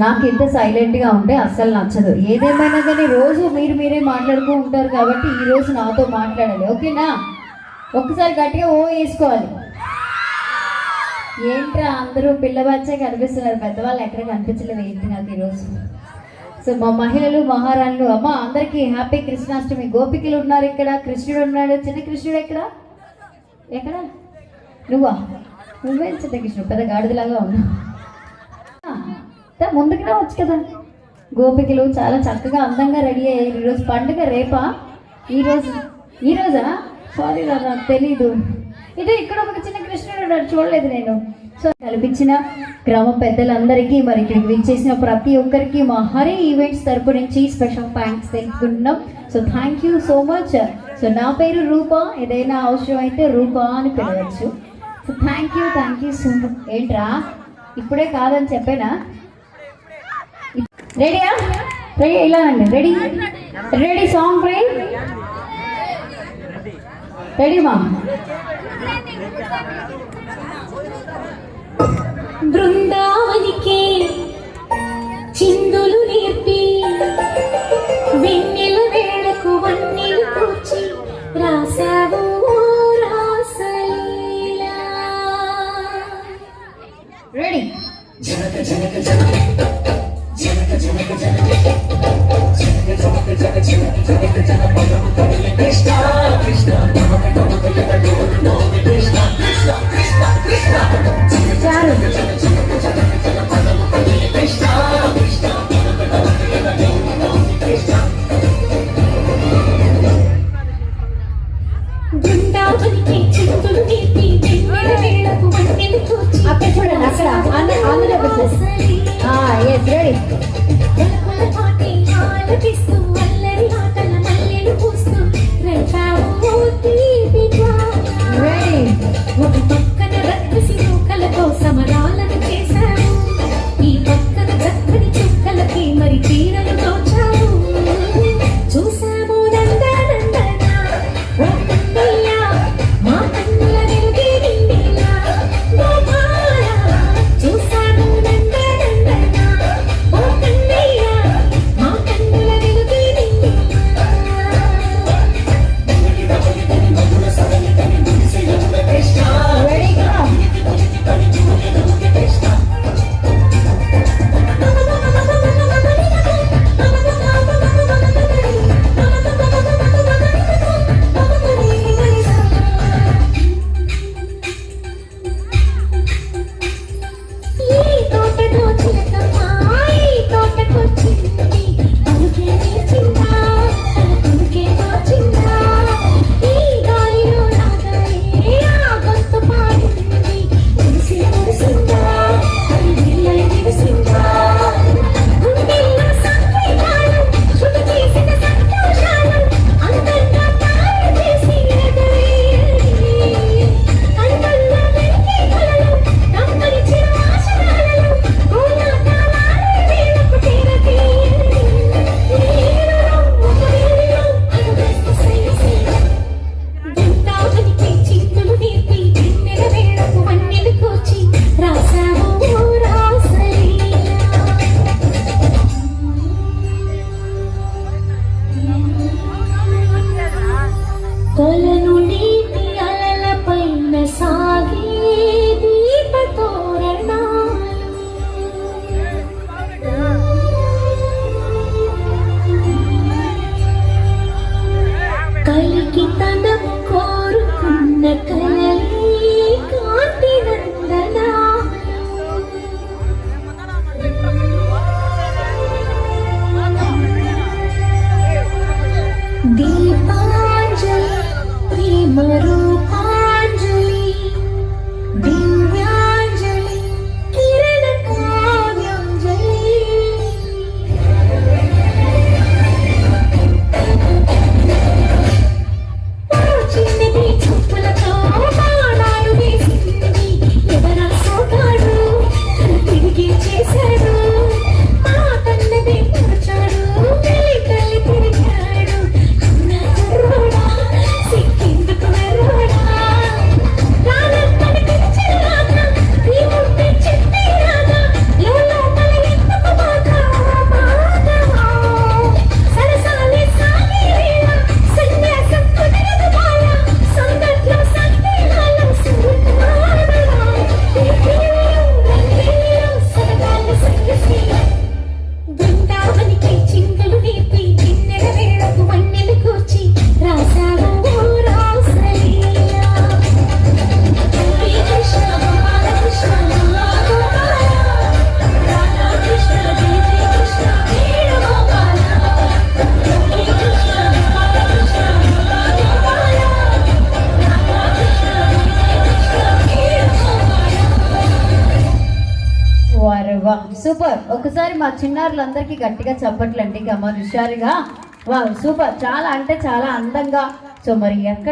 నాకు ఇంత సైలెంట్గా ఉంటే అస్సలు నచ్చదు. ఏదేమైనా కానీ రోజు మీరే మాట్లాడుతూ ఉంటారు కాబట్టి ఈరోజు నాతో మాట్లాడాలి, ఓకేనా? ఒక్కసారి గట్టిగా ఓ వేసుకోవాలి. ఏంట్రా అందరూ పిల్లబచ్చే కనిపిస్తున్నారు, పెద్దవాళ్ళు ఎక్కడ కనిపించలేదు ఏంటి నాకు ఈరోజు? సో మా మహిళలు మహారాణులు అమ్మ అందరికీ హ్యాపీ కృష్ణాష్టమి. గోపికలు ఉన్నారు ఇక్కడ, కృష్ణుడు ఉన్నాడు. చిన్న కృష్ణుడు ఎక్కడ నువ్వే చిన్న కృష్ణుడు, పెద్ద గాడిదలాగా ఉన్నావు. ముందుకు రావచ్చు కదా. గోపికలు చాలా చక్కగా అందంగా రెడీ అయ్యారు. ఈరోజు పండుగ రేపా? ఈరోజా? సారీ నాకు తెలీదు. ఇదే ఇక్కడ ఒక చిన్న కృష్ణుడు ఉన్నాడు, చూడలేదు నేను. సో కల్పించిన గ్రామ పెద్దలందరికీ, మరి ఇక్కడికి విచ్చేసిన ప్రతి ఒక్కరికి మా హరి ఈవెంట్స్ తరపు నుంచి స్పెషల్ థ్యాంక్స్ తెలుపుకుంటున్నాం. So thank you so much. So నా పేరు రూప, ఏదైనా అవసరం అయితే రూప అని పిలవచ్చు. So thank you so much. ఏంట్రా ఇప్పుడే కాదని చెప్పేనా? రెడీయా? ఇలా అండి. రెడీ సాంగ్ రెడీ మా బృందావనికి చిందులు నేర్పి వెన్నెల వేళకు వన్నెలు కూర్చి రాసావు రాసలీలా. రెడీ జనక జనక జనక జనక జనక జనక జనక జనక జనక కృష్ణ కృష్ణ చాలు. బృందావనికి చిందులు నేర్పి వెన్నెల వేళకు వన్నెలు కూర్చి అక్కడ చూడండి, అక్కడ ఆంధ్ర రెడీ. ఆలపిస్తూ అల్లరి ఆటల మల్లెలు పూస్తూ రంగావు తీపిగా రెడీ. ఒక పక్కన రక్కసి నూకలతో సమరాలను చేశావు, ఈ పక్కన చక్కని చుక్కలకి మరి చీరలు దోచావు. చూసాము నందనందన ఓ కన్నయ్య, మా కన్నుల వెలుగే నిండిలా గోపాల. చూసాము నందనందన వా సూపర్. ఒకసారి మా చిన్నారులందరికీ గట్టిగా చప్పట్లండి కమా హుషారుగా. వా సూపర్, చాలా అంటే చాలా అందంగా. సో మరి ఎక్కడ